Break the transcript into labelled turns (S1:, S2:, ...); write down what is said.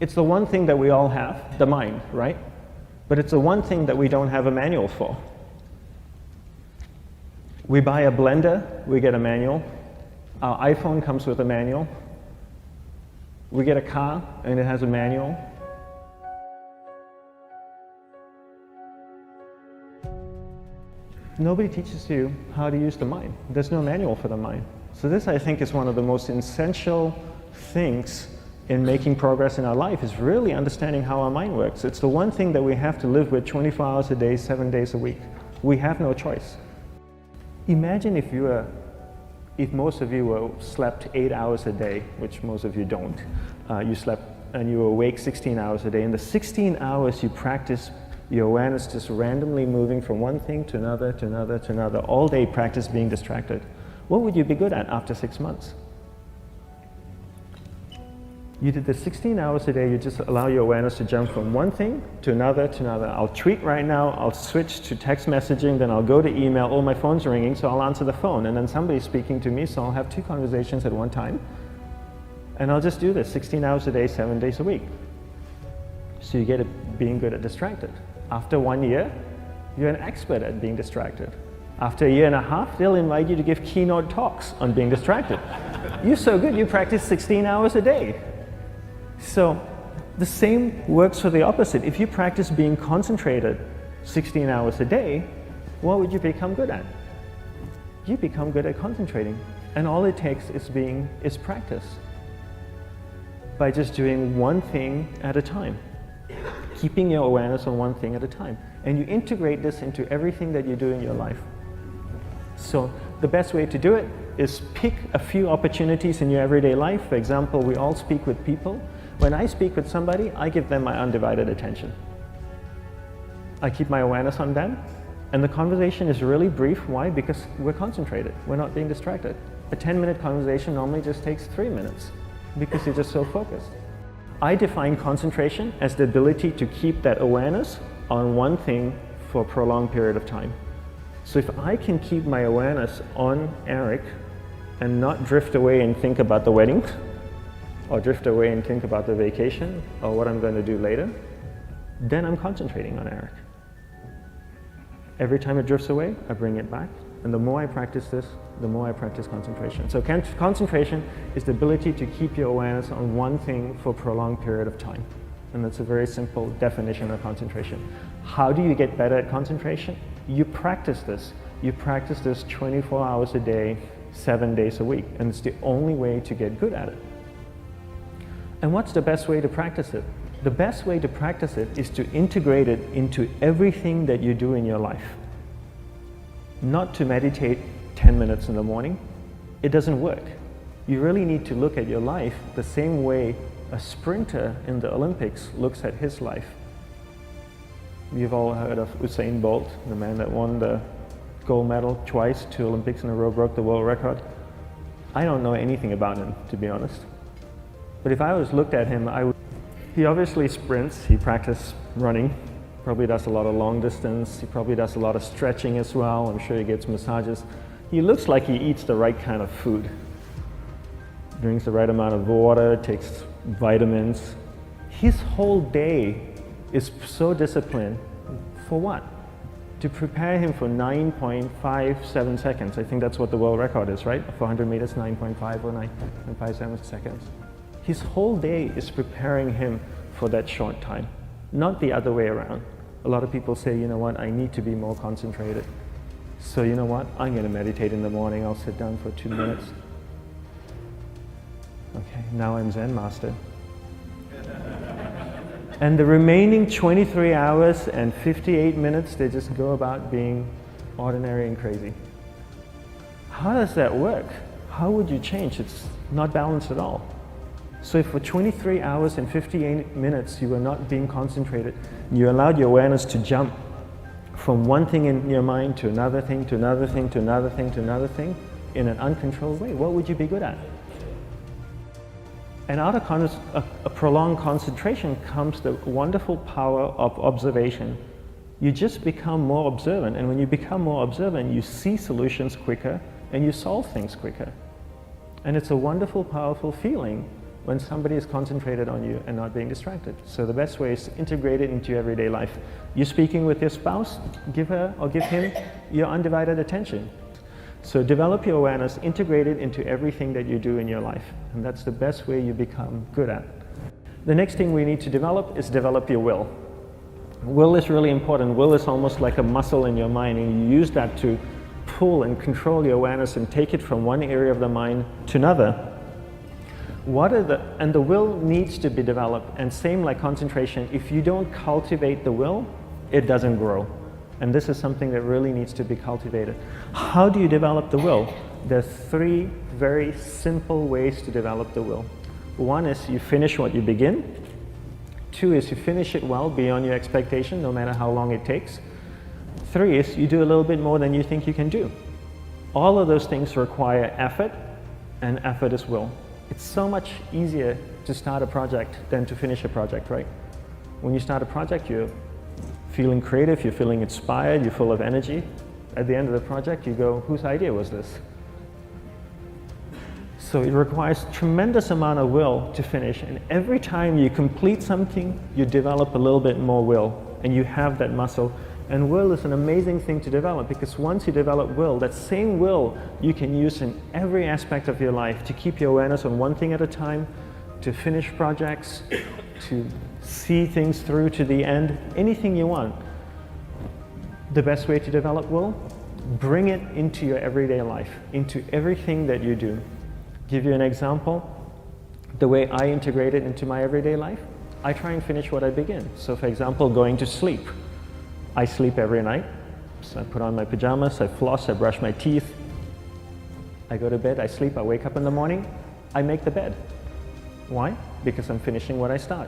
S1: It's the one thing that we all have, the mind, right? But it's the one thing that we don't have a manual for. We buy a blender, we get a manual. Our iPhone comes with a manual. We get a car and it has a manual. Nobody teaches you how to use the mind. There's no manual for the mind. So this, I think, is one of the most essential things in making progress in our life, is really understanding how our mind works. It's the one thing that we have to live with 24 hours a day, 7 days a week. We have no choice. Imagine if most of you slept 8 hours a day, which most of you don't. You slept and you were awake 16 hours a day. In the 16 hours you practice your awareness just randomly moving from one thing to another, to another, to another. All day practice being distracted. What would you be good at after 6 months? You did the 16 hours a day, you just allow your awareness to jump from one thing to another, to another. I'll tweet right now, I'll switch to text messaging, then I'll go to email. Oh, my phone's ringing, so I'll answer the phone. And then somebody's speaking to me, so I'll have 2 conversations at one time. And I'll just do this 16 hours a day, 7 days a week. So you get it being good at distracted. After 1 year, you're an expert at being distracted. After 1.5 years, they'll invite you to give keynote talks on being distracted. You're so good, you practice 16 hours a day. So the same works for the opposite. If you practice being concentrated 16 hours a day, what would you become good at? You become good at concentrating. And all it takes is practice. By just doing one thing at a time. Keeping your awareness on one thing at a time. And you integrate this into everything that you do in your life. So the best way to do it is pick a few opportunities in your everyday life. For example, we all speak with people. When I speak with somebody, I give them my undivided attention. I keep my awareness on them. And the conversation is really brief. Why? Because we're concentrated. We're not being distracted. A 10-minute conversation normally just takes 3 minutes because you're just so focused. I define concentration as the ability to keep that awareness on one thing for a prolonged period of time. So if I can keep my awareness on Eric and not drift away and think about the wedding, or drift away and think about the vacation, or what I'm going to do later, then I'm concentrating on Eric. Every time it drifts away, I bring it back. And the more I practice this, the more I practice concentration. So concentration is the ability to keep your awareness on one thing for a prolonged period of time. And that's a very simple definition of concentration. How do you get better at concentration? You practice this. You practice this 24 hours a day, 7 days a week. And it's the only way to get good at it. And what's the best way to practice it? The best way to practice it is to integrate it into everything that you do in your life. Not to meditate 10 minutes in the morning. It doesn't work. You really need to look at your life the same way a sprinter in the Olympics looks at his life. You've all heard of Usain Bolt, the man that won the gold medal twice, 2 Olympics in a row, broke the world record. I don't know anything about him, to be honest. But if I was looked at him, he obviously sprints, he practices running, probably does a lot of long distance, he probably does a lot of stretching as well, I'm sure he gets massages. He looks like he eats the right kind of food. Drinks the right amount of water, takes vitamins. His whole day is so disciplined. For what? To prepare him for 9.57 seconds. I think that's what the world record is, right? For 100 meters, 9.5 or 9.57 seconds. His whole day is preparing him for that short time, not the other way around. A lot of people say, you know what, I need to be more concentrated. So you know what, I'm going to meditate in the morning, I'll sit down for 2 minutes. Okay, now I'm Zen master. And the remaining 23 hours and 58 minutes, they just go about being ordinary and crazy. How does that work? How would you change? It's not balanced at all. So if for 23 hours and 58 minutes you were not being concentrated, you allowed your awareness to jump from one thing in your mind to another thing, to another thing, to another thing, to another thing, in an uncontrolled way, what would you be good at? And out of a prolonged concentration comes the wonderful power of observation. You just become more observant, and when you become more observant, you see solutions quicker and you solve things quicker. And it's a wonderful, powerful feeling when somebody is concentrated on you and not being distracted. So the best way is to integrate it into your everyday life. You're speaking with your spouse, give her or give him your undivided attention. So develop your awareness, integrate it into everything that you do in your life. And that's the best way you become good at. The next thing we need to develop is develop your will. Will is really important. Will is almost like a muscle in your mind, and you use that to pull and control your awareness and take it from one area of the mind to another. And the will needs to be developed, and same like concentration, if you don't cultivate the will, it doesn't grow. And this is something that really needs to be cultivated. How do you develop the will? There's 3 very simple ways to develop the will. 1 is you finish what you begin. 2 is you finish it well beyond your expectation, no matter how long it takes. 3 is you do a little bit more than you think you can do. All of those things require effort, and effort is will. It's so much easier to start a project than to finish a project, right? When you start a project, you're feeling creative, you're feeling inspired, you're full of energy. At the end of the project, you go, whose idea was this? So it requires tremendous amount of will to finish, and every time you complete something, you develop a little bit more will, and you have that muscle. And will is an amazing thing to develop, because once you develop will, that same will you can use in every aspect of your life to keep your awareness on one thing at a time, to finish projects, to see things through to the end, anything you want. The best way to develop will? Bring it into your everyday life, into everything that you do. Give you an example, the way I integrate it into my everyday life, I try and finish what I begin. So for example, going to sleep. I sleep every night, so I put on my pajamas, I floss, I brush my teeth, I go to bed, I sleep, I wake up in the morning, I make the bed. Why? Because I'm finishing what I start.